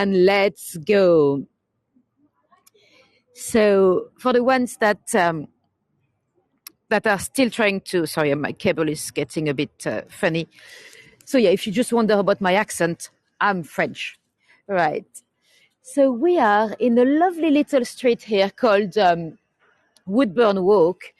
and let's go. So for the ones that are still trying to, sorry, my cable is getting a bit funny. So yeah, if you just wonder about my accent, I'm French, right? So we are in a lovely little street here called Woodburn Walk.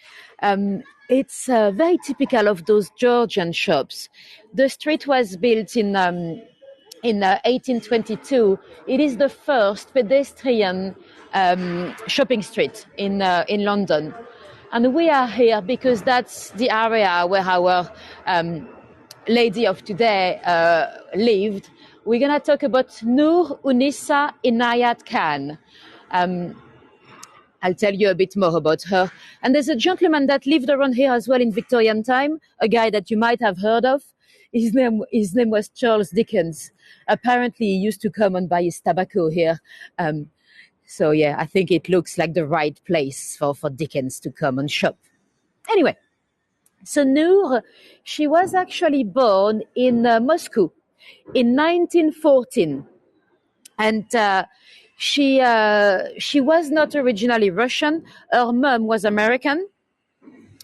It's very typical of those Georgian shops. The street was built in 1822. It is the first pedestrian shopping street in London. And we are here because that's the area where our lady of today lived. We're going to talk about Noor Unissa Inayat Khan. I'll tell you a bit more about her. And there's a gentleman that lived around here as well in Victorian time, a guy that you might have heard of. His name was Charles Dickens. Apparently, he used to come and buy his tobacco here. So yeah, I think it looks like the right place for Dickens to come and shop. Anyway, so Noor, she was actually born in Moscow in 1914. And she was not originally Russian. Her mom was American.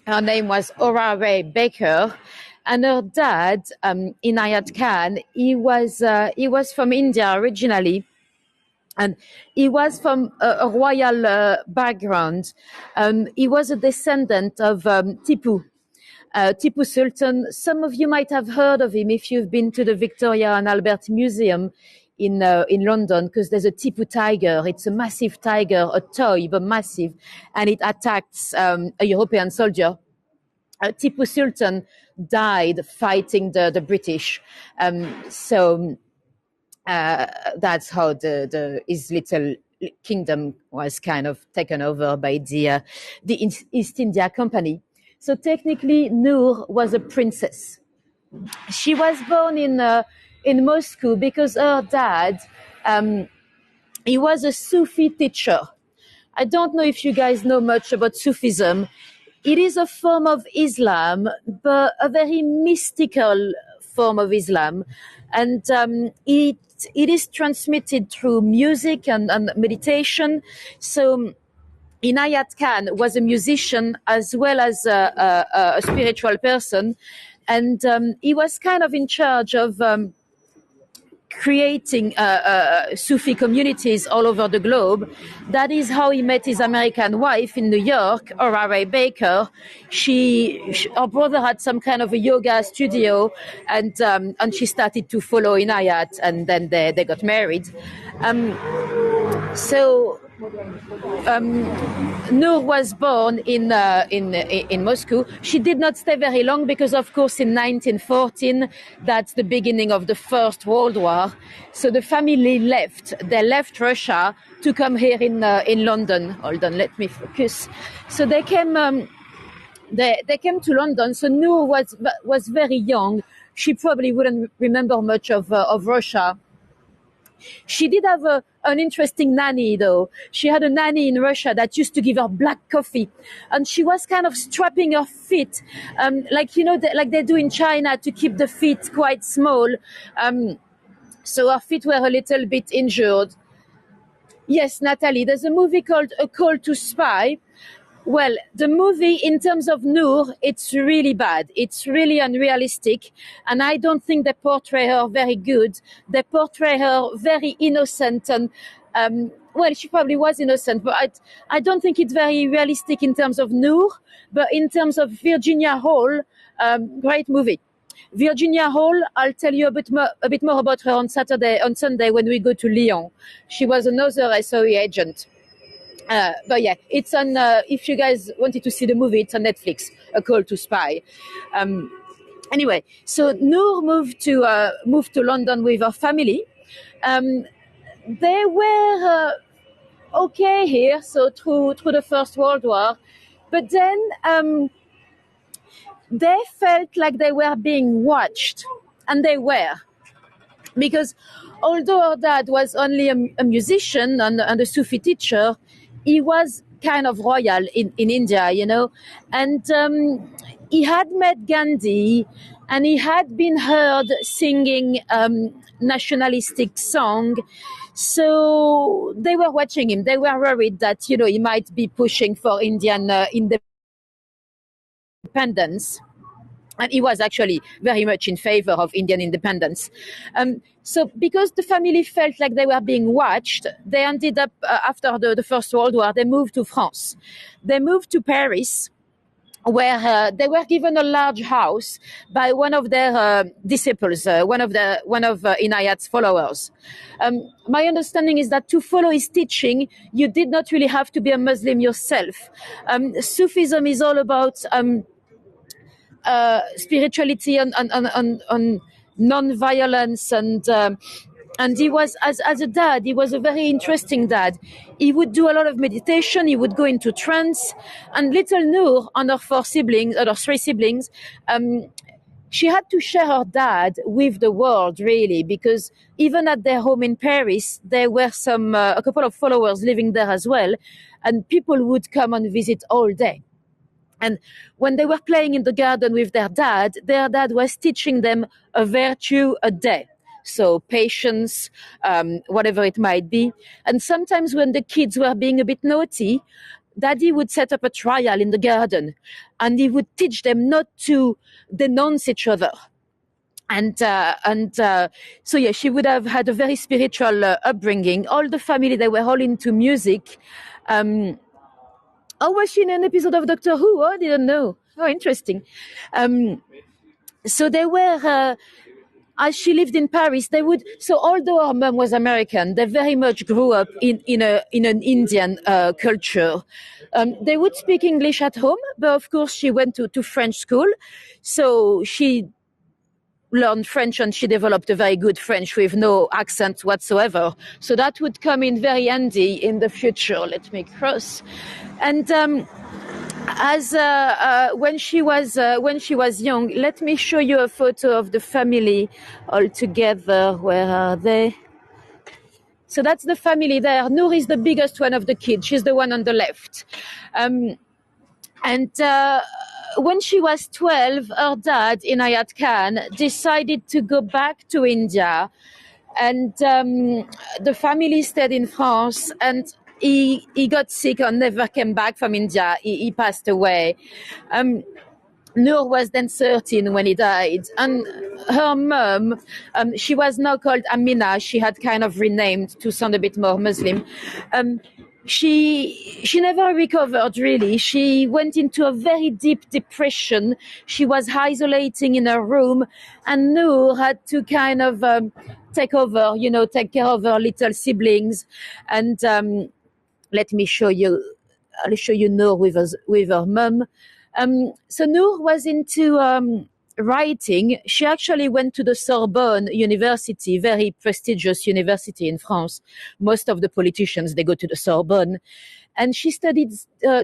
Her name was Ray Baker. And her dad, Inayat Khan, he was from India originally. And he was from a royal background. He was a descendant of Tipu Sultan. Some of you might have heard of him if you've been to the Victoria and Albert Museum in London, because there's a Tipu tiger. It's a massive tiger, a toy, but massive, and it attacks a European soldier. Tipu Sultan died fighting the British. So that's how his little kingdom was kind of taken over by the East India Company. So technically, Noor was a princess. She was born in Moscow because her dad, he was a Sufi teacher. I don't know if you guys know much about Sufism. It is a form of Islam, but a very mystical form of Islam. And it is transmitted through music and meditation. So Inayat Khan was a musician as well as a spiritual person. And he was kind of in charge of creating Sufi communities all over the globe. That is how he met his American wife in New York, Ray Baker. Her brother had some kind of a yoga studio, and she started to follow Inayat, and then they got married. Noor was born in Moscow. She did not stay very long because, of course, in 1914, that's the beginning of the First World War. So the family left. They left Russia to come here in London. Hold on, let me focus. So they came. They came to London. So Noor was very young. She probably wouldn't remember much of Russia. She did have an interesting nanny, though. She had a nanny in Russia that used to give her black coffee, and she was kind of strapping her feet, like they do in China to keep the feet quite small. So her feet were a little bit injured. Yes, Nathalie, there's a movie called A Call to Spy. Well, the movie, in terms of Noor, it's really bad. It's really unrealistic. And I don't think they portray her very good. They portray her very innocent. And, well, she probably was innocent, but I don't think it's very realistic in terms of Noor. But in terms of Virginia Hall, great movie. Virginia Hall, I'll tell you a bit more about her on Sunday when we go to Lyon. She was another SOE agent. But yeah, it's on. If you guys wanted to see the movie, it's on Netflix. A Call to Spy. Anyway, so Noor moved to London with her family. They were okay here, so through the First World War, but then they felt like they were being watched, and they were, because although her dad was only a musician and a Sufi teacher, he was kind of royal in India, and he had met Gandhi, and he had been heard singing nationalistic song. So they were watching him. They were worried that he might be pushing for Indian independence. And he was actually very much in favor of Indian independence. So because the family felt like they were being watched, they ended up, after the First World War, they moved to France. They moved to Paris, where they were given a large house by one of their disciples, one of Inayat's followers. My understanding is that to follow his teaching, you did not really have to be a Muslim yourself. Sufism is all about spirituality and non-violence, and he was, as a dad, he was a very interesting dad. He would do a lot of meditation. He would go into trance. And little Noor and her three siblings, she had to share her dad with the world, really, because even at their home in Paris, there were a couple of followers living there as well, and people would come and visit all day. And when they were playing in the garden with their dad was teaching them a virtue a day. So patience, whatever it might be. And sometimes when the kids were being a bit naughty, Daddy would set up a trial in the garden, and he would teach them not to denounce each other. And so yeah, she would have had a very spiritual upbringing. All the family, they were all into music. Was she in an episode of Doctor Who? Oh, I didn't know. Oh, interesting. So they were, as she lived in Paris, so although her mom was American, they very much grew up in an Indian culture. They would speak English at home, but of course she went to French school. So she learned French, and she developed a very good French with no accent whatsoever. So that would come in very handy in the future. Let me cross. And when she was young, let me show you a photo of the family all together. Where are they? So that's the family there. Noor is the biggest one of the kids. She's the one on the left. When she was 12, her dad, Inayat Khan, decided to go back to India, and the family stayed in France, and he got sick and never came back from India. He passed away. Noor was then 13 when he died, and her mom, she was now called Amina. She had kind of renamed to sound a bit more Muslim. She never recovered, really. She went into a very deep depression. She was isolating in her room, and Noor had to kind of take care of her little siblings. And let me show you. I'll show you Noor with her mum. So Noor was into writing. She actually went to the Sorbonne University, very prestigious university in France. Most of the politicians, they go to the Sorbonne. And she studied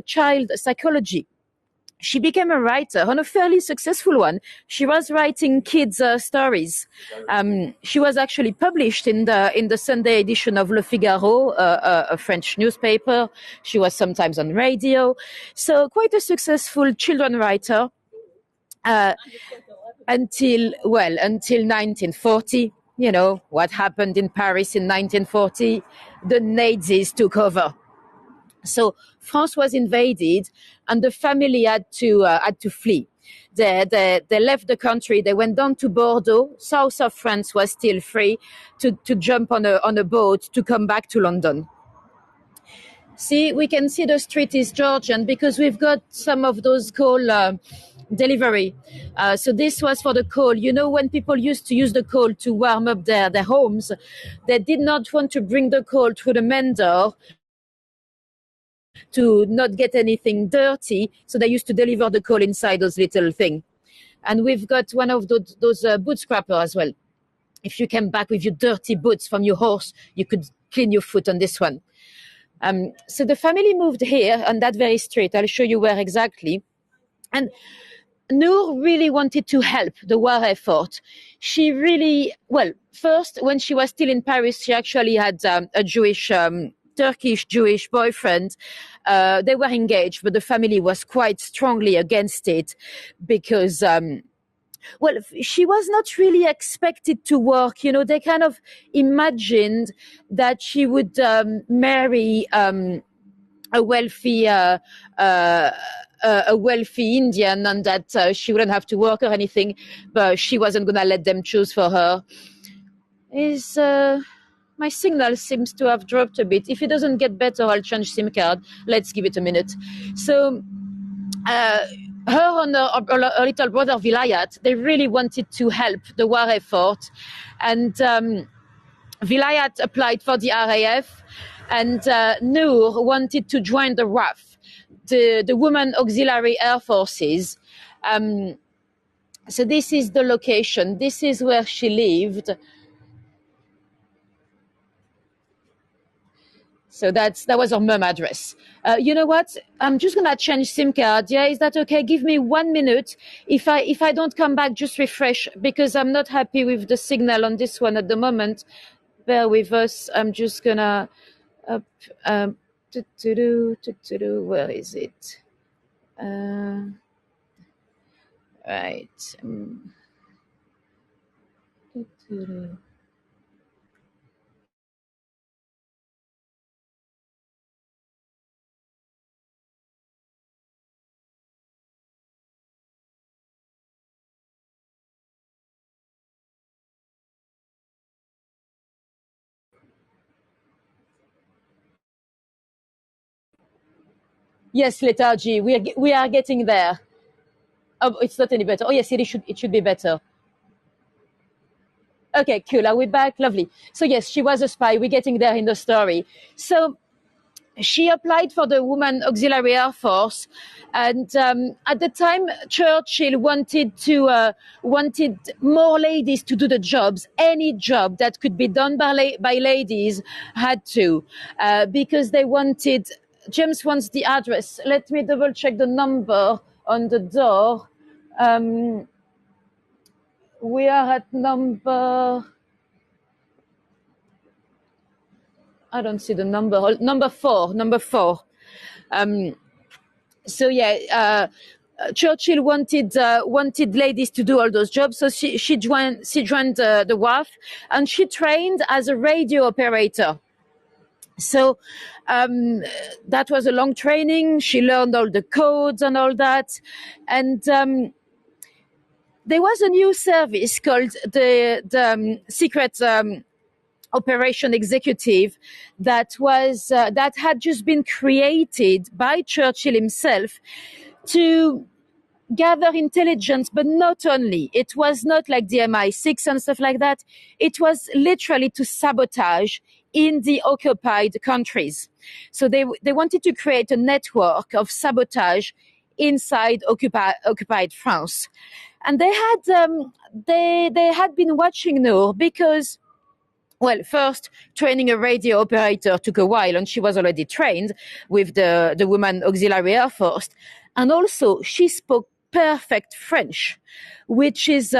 child psychology. She became a writer, and a fairly successful one. She was writing kids' stories. She was actually published in the Sunday edition of Le Figaro, a French newspaper. She was sometimes on radio. So quite a successful children writer. Until 1940. You know what happened in Paris in 1940? The Nazis took over. So France was invaded, and the family had to flee. They left the country. They went down to Bordeaux. South of France was still free to jump on a boat to come back to London. See, we can see the street is Georgian because we've got some of those coal delivery. So this was for the coal. You know, when people used to use the coal to warm up their homes, they did not want to bring the coal through the main door to not get anything dirty. So they used to deliver the coal inside those little thing. And we've got one of those boot scrapper as well. If you came back with your dirty boots from your horse, you could clean your foot on this one. So the family moved here on that very street. I'll show you where exactly. And Noor really wanted to help the war effort. She really, first, when she was still in Paris, she actually had a Turkish Jewish boyfriend. They were engaged, but the family was quite strongly against it because well, she was not really expected to work. They kind of imagined that she would marry a wealthy a wealthy Indian, and that she wouldn't have to work or anything, but she wasn't gonna let them choose for her. Is My signal seems to have dropped a bit. If it doesn't get better, I'll change SIM card. Let's give it a minute. So her and her little brother Vilayat, they really wanted to help the war effort, and Vilayat applied for the RAF, and Noor wanted to join the RAF, the Women Auxiliary Air Forces. So this is the location. This is where she lived. So that was her mum address. You know what? I'm just gonna change SIM card. Yeah, is that okay? Give me 1 minute. If I don't come back, just refresh, because I'm not happy with the signal on this one at the moment. Bear with us. I'm just gonna where is it? Right. Yes, lethargy. We are getting there. Oh, it's not any better. Oh yes, it should be better. Okay, cool. Are we back? Lovely. So yes, she was a spy. We're getting there in the story. So she applied for the Women Auxiliary Air Force, and at the time, Churchill wanted more ladies to do the jobs. Any job that could be done by ladies had to, because they wanted. James wants the address. Let me double check the number on the door. We are at number. I don't see the number. Number four. So yeah, Churchill wanted ladies to do all those jobs. So she joined the WAF, and she trained as a radio operator. So that was a long training. She learned all the codes and all that, and there was a new service called the secret. Operation executive that had just been created by Churchill himself to gather intelligence, but not only. It was not like the MI6 and stuff like that. It was literally to sabotage in the occupied countries. So they wanted to create a network of sabotage inside occupied France. And they had been watching Noor because, well, first, training a radio operator took a while, and she was already trained with the Women Auxiliary Air Force. And also, she spoke perfect French, which is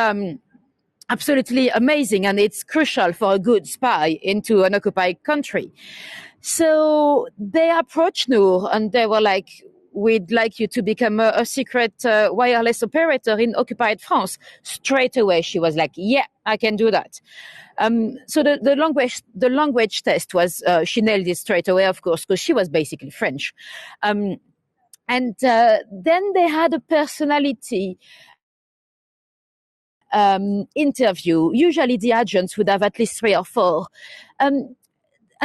absolutely amazing, and it's crucial for a good spy into an occupied country. So they approached Noor, and they were like, we'd like you to become a secret wireless operator in occupied France. Straight away, she was like, yeah, I can do that. So the language test was, she nailed it straight away, of course, because she was basically French. And then they had a personality interview. Usually the agents would have at least 3 or 4. And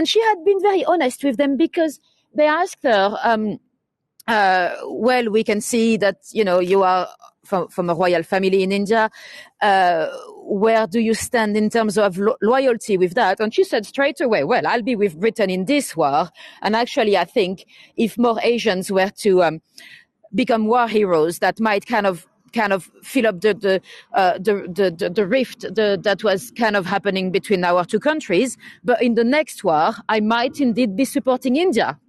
she had been very honest with them, because they asked her, well, we can see that, you are from a royal family in India. Where do you stand in terms of loyalty with that? And she said straight away, well, I'll be with Britain in this war. And actually, I think if more Asians were to become war heroes, that might kind of fill up the rift that was kind of happening between our two countries. But in the next war, I might indeed be supporting India.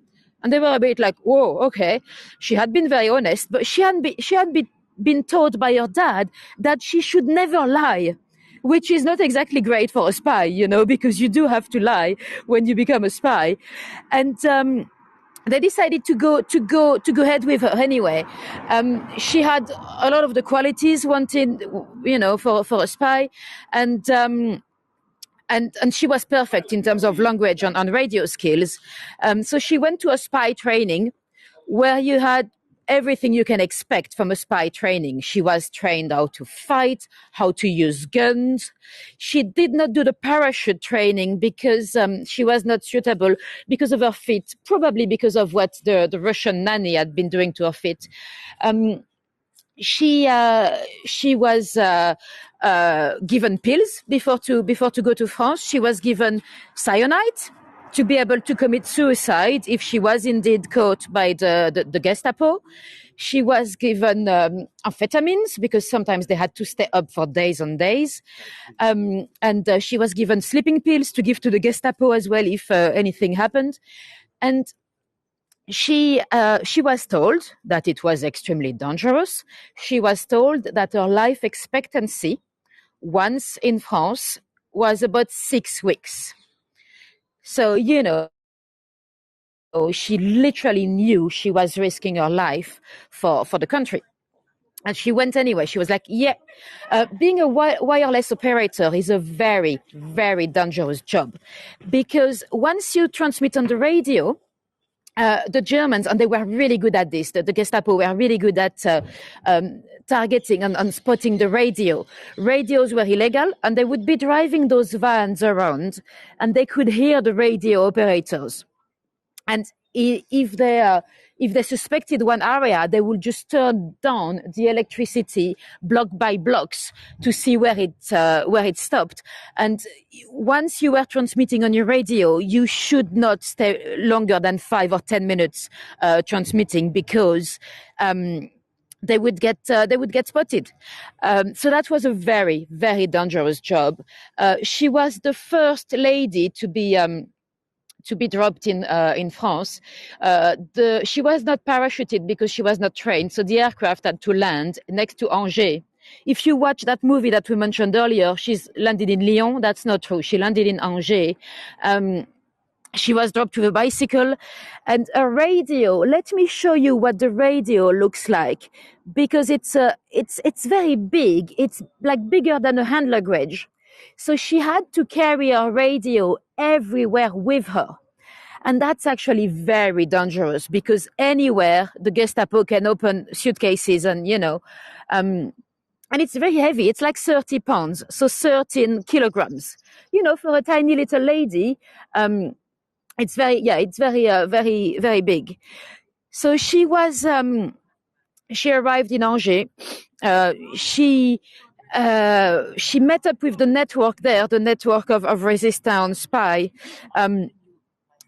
And they were a bit like, whoa, okay. She had been very honest, but she hadn't been told by her dad that she should never lie, which is not exactly great for a spy, because you do have to lie when you become a spy. And they decided to go ahead with her anyway. She had a lot of the qualities wanted, for a spy, and and she was perfect in terms of language and radio skills. So she went to a spy training where you had everything you can expect from a spy training. She was trained how to fight, how to use guns. She did not do the parachute training because she was not suitable because of her feet, probably because of what the Russian nanny had been doing to her feet. She was given pills before to go to France. She was given cyanide to be able to commit suicide if she was indeed caught by the Gestapo. She was given amphetamines because sometimes they had to stay up for days on days. And she was given sleeping pills to give to the Gestapo as well if anything happened. And she was told that it was extremely dangerous. She was told that her life expectancy once in France was about 6 weeks. So, she literally knew she was risking her life for the country. And she went anyway. She was like, being a wireless operator is a very, very dangerous job because once you transmit on the radio, the Germans, and they were really good at this, the Gestapo were really good at targeting and spotting the radio. Radios were illegal, and they would be driving those vans around, and they could hear the radio operators. And if they suspected one area, they would just turn down the electricity block by blocks to see where it stopped. And once you were transmitting on your radio, you should not stay longer than 5 or 10 minutes transmitting because they would get spotted. So that was a very, very dangerous job. She was the first lady to be dropped in France. She was not parachuted because she was not trained. So the aircraft had to land next to Angers. If you watch that movie that we mentioned earlier, she's landed in Lyon. That's not true. She landed in Angers. She was dropped with a bicycle and a radio. Let me show you what the radio looks like because it's very big. It's like bigger than a hand luggage. So she had to carry her radio everywhere with her. And that's actually very dangerous because anywhere the Gestapo can open suitcases and it's very heavy. It's like 30 pounds, so 13 kilograms. For a tiny little lady, it's very, very, very big. So she arrived in Angers. She met up with the network there, the network of resistance spy.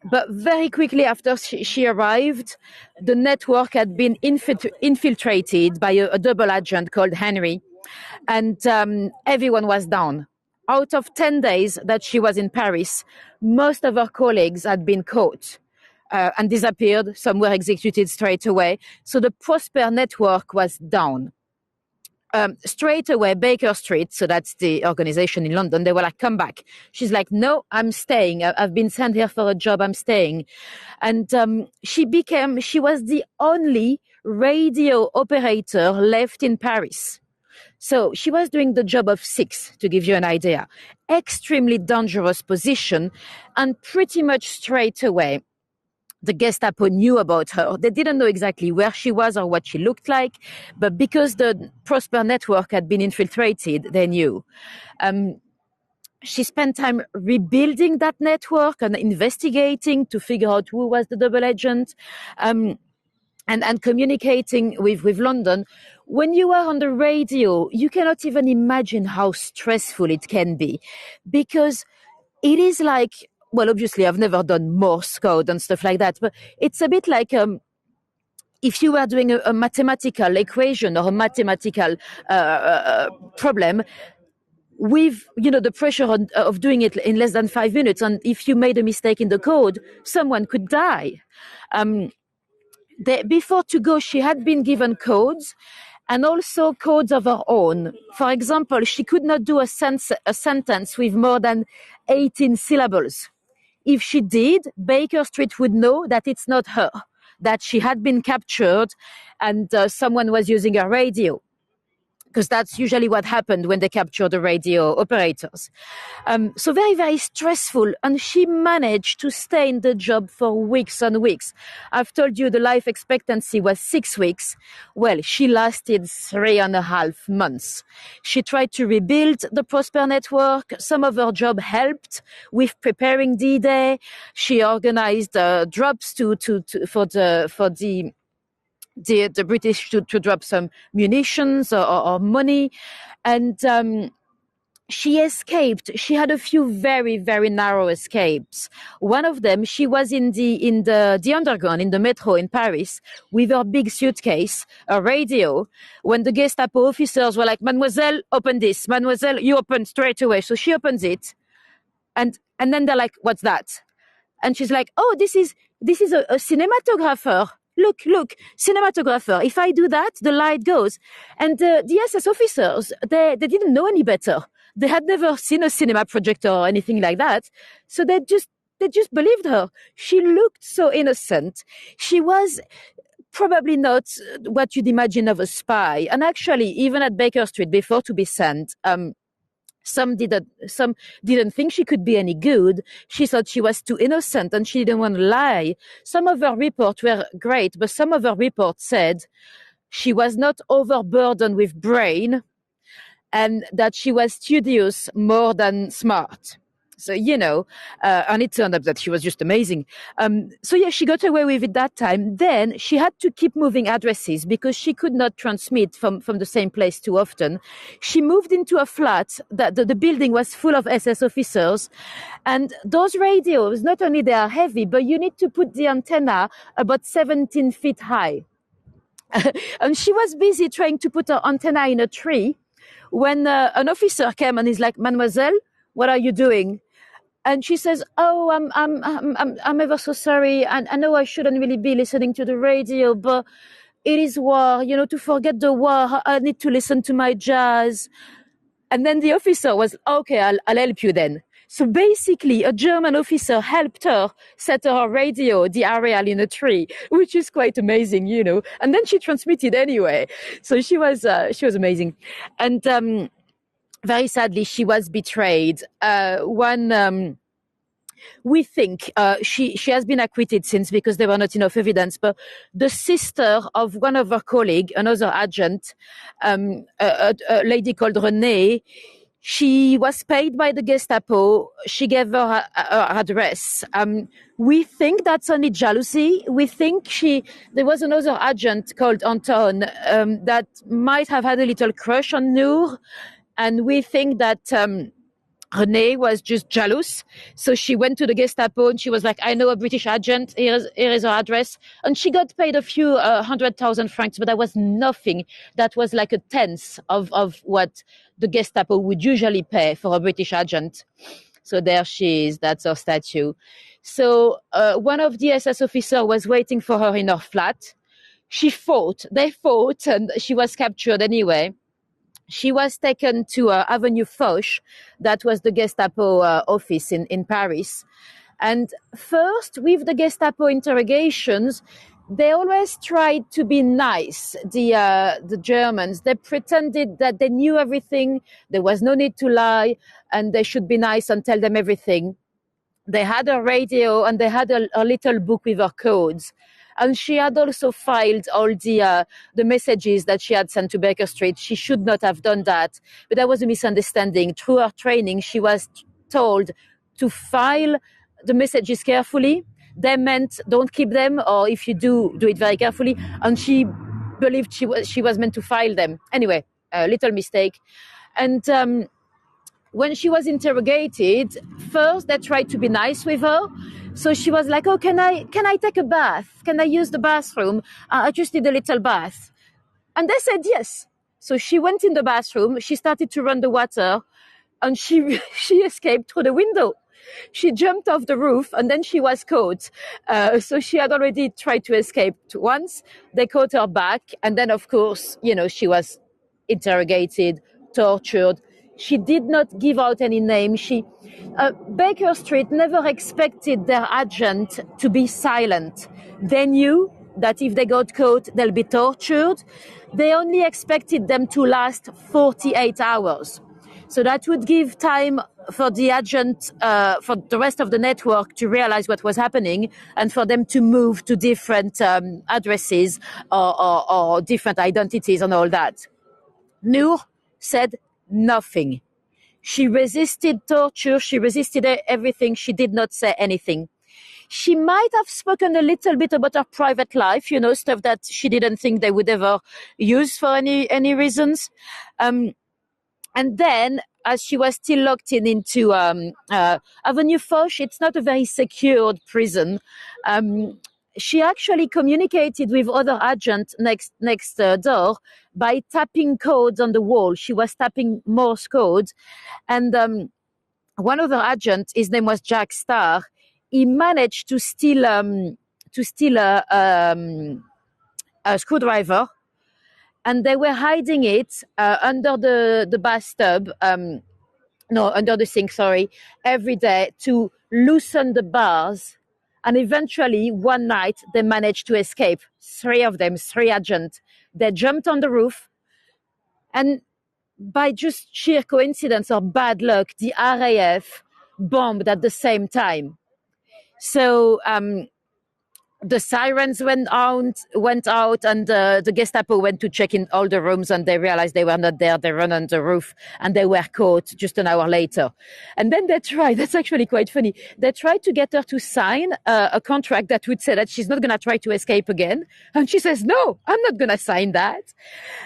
But very quickly after she arrived, the network had been infiltrated by a double agent called Henry. And everyone was down. Out of 10 days that she was in Paris, most of her colleagues had been caught and disappeared. Some were executed straight away. So the Prosper network was down. Straight away, Baker Street, so that's the organization in London, they were like, come back. She's like, no, I'm staying. I've been sent here for a job. I'm staying. And she was the only radio operator left in Paris. So she was doing the job of 6, to give you an idea. Extremely dangerous position, and pretty much straight away, the Gestapo knew about her. They didn't know exactly where she was or what she looked like, but because the Prosper network had been infiltrated, they knew. She spent time rebuilding that network and investigating to figure out who was the double agent, and communicating with London. When you are on the radio, you cannot even imagine how stressful it can be, because it is like, well, obviously, I've never done Morse code and stuff like that, but it's a bit like if you were doing a mathematical equation or a mathematical problem with, the pressure of doing it in less than 5 minutes. And if you made a mistake in the code, someone could die. Before to go, she had been given codes and also codes of her own. For example, she could not do a sentence with more than 18 syllables. If she did, Baker Street would know that it's not her. that she had been captured and someone was using a radio, because that's usually what happened when they capture the radio operators. So very, very stressful. And she managed to stay in the job for weeks and weeks. I've told you the life expectancy was 6 weeks. Well, she lasted 3.5 months. She tried to rebuild the Prosper network. Some of her job helped with preparing D-Day. She organized drops for the British to drop some munitions or money. And she escaped. She had a few very, very narrow escapes. One of them, she was in the underground, in the metro in Paris, with her big suitcase, a radio, when the Gestapo officers were like, "Mademoiselle, open this. Mademoiselle, you open straight away." So she opens it. And then they're like, "What's that?" And she's like, "Oh, this is a cinematographer. Look, cinematographer. If I do that, the light goes." And the SS officers, they didn't know any better. They had never seen a cinema projector or anything like that. So they just believed her. She looked so innocent. She was probably not what you'd imagine of a spy. And actually, even at Baker Street, before to be sent, some didn't think she could be any good. She thought she was too innocent and she didn't want to lie. Some of her reports were great, but some of her reports said she was not overburdened with brain and that she was studious more than smart. So, and it turned up that she was just amazing. So yeah, she got away with it that time. Then she had to keep moving addresses because she could not transmit from the same place too often. She moved into a flat that the building was full of SS officers. And those radios, not only they are heavy, but you need to put the antenna about 17 feet high. And she was busy trying to put her antenna in a tree when an officer came and he's like, "Mademoiselle, what are you doing?" And she says, "Oh, I'm ever so sorry. And I know I shouldn't really be listening to the radio, but it is war. To forget the war, I need to listen to my jazz." And then the officer was, "Okay, I'll help you then." So basically, a German officer helped her set her radio, the aerial, in a tree, which is quite amazing, And then she transmitted anyway. So she was amazing. And very sadly, she was betrayed. We think she has been acquitted since because there were not enough evidence. But the sister of one of her colleagues, another agent, a lady called Renée, she was paid by the Gestapo. She gave her address. We think that's only jealousy. We think there was another agent called Anton that might have had a little crush on Noor. And we think that Renée was just jealous. So she went to the Gestapo and she was like, "I know a British agent. Here is her address." And she got paid a few 100,000 francs, but that was nothing. That was like a tenth of what the Gestapo would usually pay for a British agent. So there she is. That's her statue. So one of the SS officers was waiting for her in her flat. They fought, and she was captured anyway. She was taken to Avenue Foch, that was the Gestapo office in Paris. And first, with the Gestapo interrogations, they always tried to be nice, the Germans. They pretended that they knew everything, there was no need to lie, and they should be nice and tell them everything. They had a radio and they had a little book with her codes. And she had also filed all the messages that she had sent to Baker Street. She should not have done that. But that was a misunderstanding. Through her training, she was told to file the messages carefully. They meant don't keep them, or if you do it very carefully. And she believed she was meant to file them. Anyway, a little mistake. And when she was interrogated, first they tried to be nice with her. So she was like, "Oh, can I take a bath? Can I use the bathroom? I just need a little bath." And they said yes. So she went in the bathroom, she started to run the water, and she escaped through the window. She jumped off the roof and then she was caught. So she had already tried to escape once. They caught her back. And then, of course, she was interrogated, tortured. She did not give out any name. Baker Street never expected their agent to be silent. They knew that if they got caught, they'll be tortured. They only expected them to last 48 hours. So that would give time for the agent, for the rest of the network to realize what was happening and for them to move to different addresses or different identities and all that. Noor said nothing. She resisted torture. She resisted everything. She did not say anything. She might have spoken a little bit about her private life, stuff that she didn't think they would ever use for any reasons. And then, as she was still locked into Avenue Foch, it's not a very secured prison. She actually communicated with other agents next door by tapping codes on the wall. She was tapping Morse code. And one other agent, his name was Jack Starr, he managed to steal a screwdriver, and they were hiding it under the bathtub, under the sink, every day to loosen the bars. And eventually, one night, they managed to escape. 3 of them, 3 agents. They jumped on the roof, and by just sheer coincidence or bad luck, the RAF bombed at the same time. So the sirens went out, and the Gestapo went to check in all the rooms, and they realized they were not there. They ran on the roof, and they were caught just an hour later. And then that's actually quite funny, they tried to get her to sign a contract that would say that she's not going to try to escape again. And she says, no, I'm not going to sign that.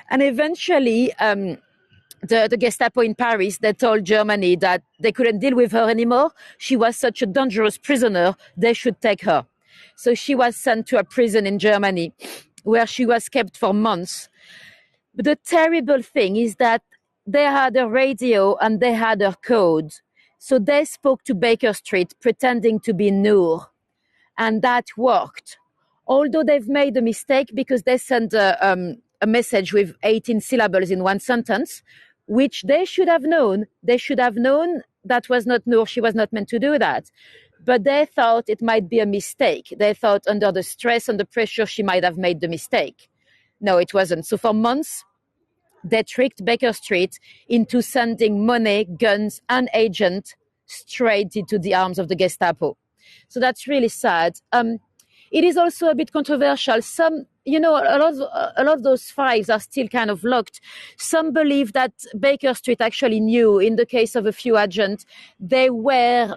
And eventually, the Gestapo in Paris, they told Germany that they couldn't deal with her anymore. She was such a dangerous prisoner, they should take her. So she was sent to a prison in Germany where she was kept for months. But the terrible thing is that they had a radio and they had her code. So they spoke to Baker Street pretending to be Noor. And that worked. Although they've made a mistake because they sent a message with 18 syllables in one sentence, which they should have known. They should have known that was not Noor. She was not meant to do that. But they thought it might be a mistake. They thought under the stress and the pressure, she might have made the mistake. No, it wasn't. So for months, they tricked Baker Street into sending money, guns, and agents straight into the arms of the Gestapo. So that's really sad. It is also a bit controversial. Some, a lot of those files are still kind of locked. Some believe that Baker Street actually knew, in the case of a few agents, they were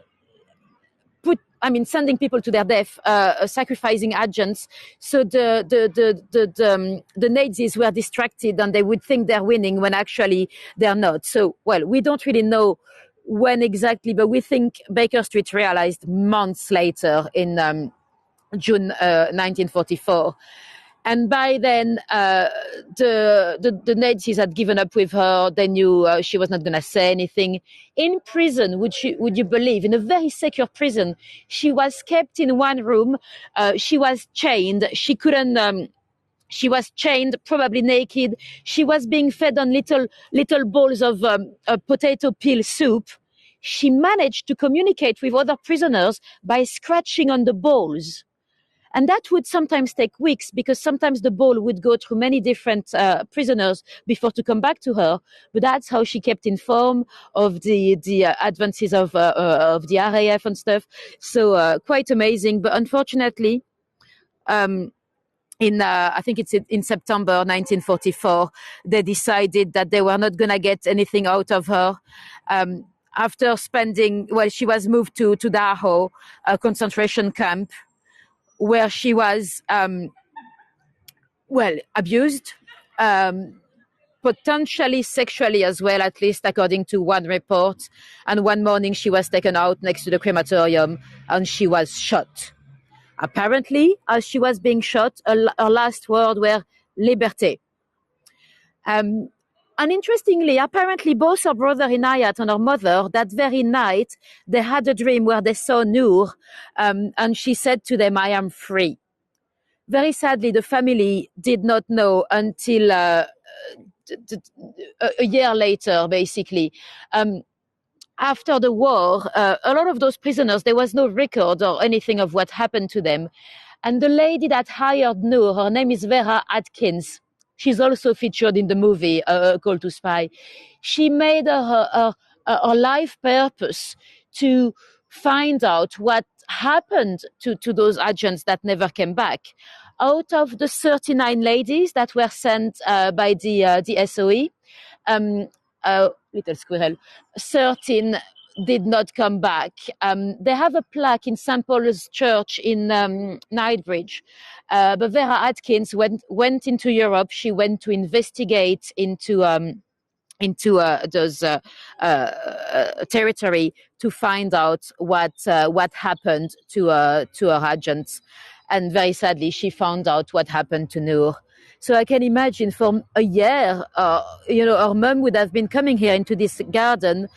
sending people to their death, sacrificing agents. So the Nazis were distracted and they would think they're winning when actually they're not. So, we don't really know when exactly, but we think Baker Street realized months later in June 1944. And by then, the Nazis had given up with her. They knew she was not going to say anything. In prison, would you believe, in a very secure prison, she was kept in one room. She was chained. She couldn't. She was chained, probably naked. She was being fed on little bowls of potato peel soup. She managed to communicate with other prisoners by scratching on the bowls. And that would sometimes take weeks because sometimes the ball would go through many different prisoners before to come back to her. But that's how she kept informed of the advances of the RAF and stuff. So quite amazing. But unfortunately, I think it's in September 1944, they decided that they were not going to get anything out of her. After she was moved to Dachau, a concentration camp, where she was, abused, potentially sexually as well, at least according to one report. And one morning she was taken out next to the crematorium and she was shot. Apparently, as she was being shot, her last words were liberté. And interestingly, apparently both her brother Inayat and her mother, that very night, they had a dream where they saw Noor, and she said to them, I am free. Very sadly, the family did not know until a year later, basically. After the war, a lot of those prisoners, there was no record or anything of what happened to them. And the lady that hired Noor, her name is Vera Atkins. She's also featured in the movie Call to Spy. She made her life purpose to find out what happened to those agents that never came back. Out of the 39 ladies that were sent by the SOE, little squirrel, 13 did not come back. They have a plaque in St. Paul's Church in Knightsbridge. But Vera Atkins went into Europe. She went to investigate into those territory to find out what happened to her agents. And very sadly, she found out what happened to Noor. So I can imagine for a year, her mom would have been coming here into this garden,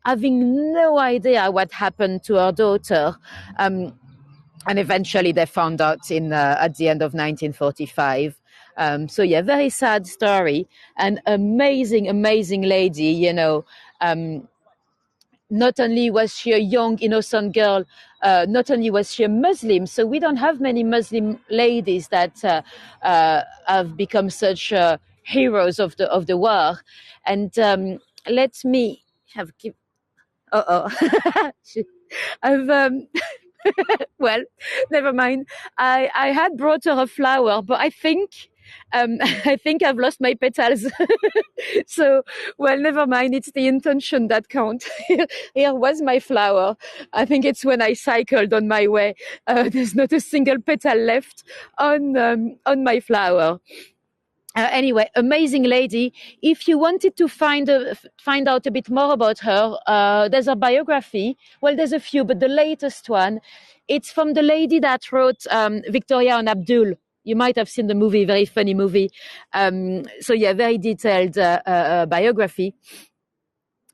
having no idea what happened to her daughter. And eventually they found out at the end of 1945. So yeah, very sad story. An amazing, amazing lady, not only was she a young, innocent girl, not only was she a Muslim, so we don't have many Muslim ladies that have become such heroes of the war. And let me have give. I've well, never mind. I had brought her a flower, but I think I think I've lost my petals. So, well, never mind. It's the intention that counts. Here was my flower. I think it's when I cycled on my way. There's not a single petal left on my flower. Anyway, amazing lady. If you wanted to find out a bit more about her, there's a biography. Well, there's a few, but the latest one, it's from the lady that wrote Victoria and Abdul. You might have seen the movie, very funny movie. So yeah, very detailed biography.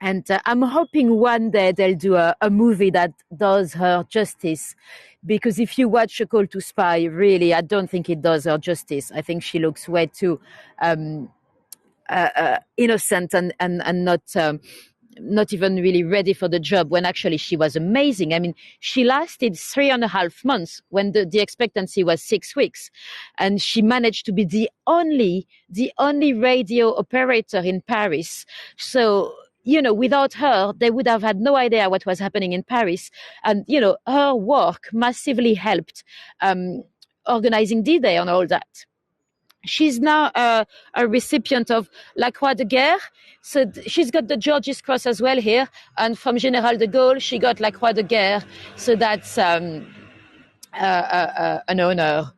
And I'm hoping one day they'll do a movie that does her justice. Because if you watch A Call to Spy, really, I don't think it does her justice. I think she looks way too innocent and not even really ready for the job, when actually she was amazing. I mean, she lasted 3.5 months when the expectancy was 6 weeks. And she managed to be the only radio operator in Paris. So, without her, they would have had no idea what was happening in Paris. And, her work massively helped organizing D-Day and all that. She's now a recipient of La Croix de Guerre. So she's got the George's Cross as well here. And from General de Gaulle, she got La Croix de Guerre. So that's an honor.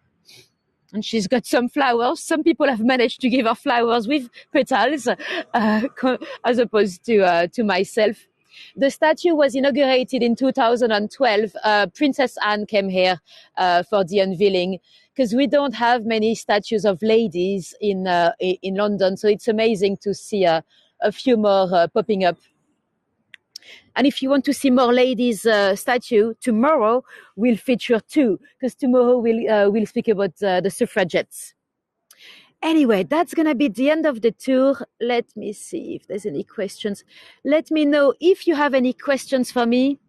And she's got some flowers. Some people have managed to give her flowers with petals, as opposed to myself. The statue was inaugurated in 2012. Princess Anne came here for the unveiling, because we don't have many statues of ladies in London. So it's amazing to see a few more popping up. And if you want to see more ladies' statue, tomorrow we'll feature 2, because tomorrow we'll speak about the suffragettes. Anyway, that's going to be the end of the tour. Let me see if there's any questions. Let me know if you have any questions for me.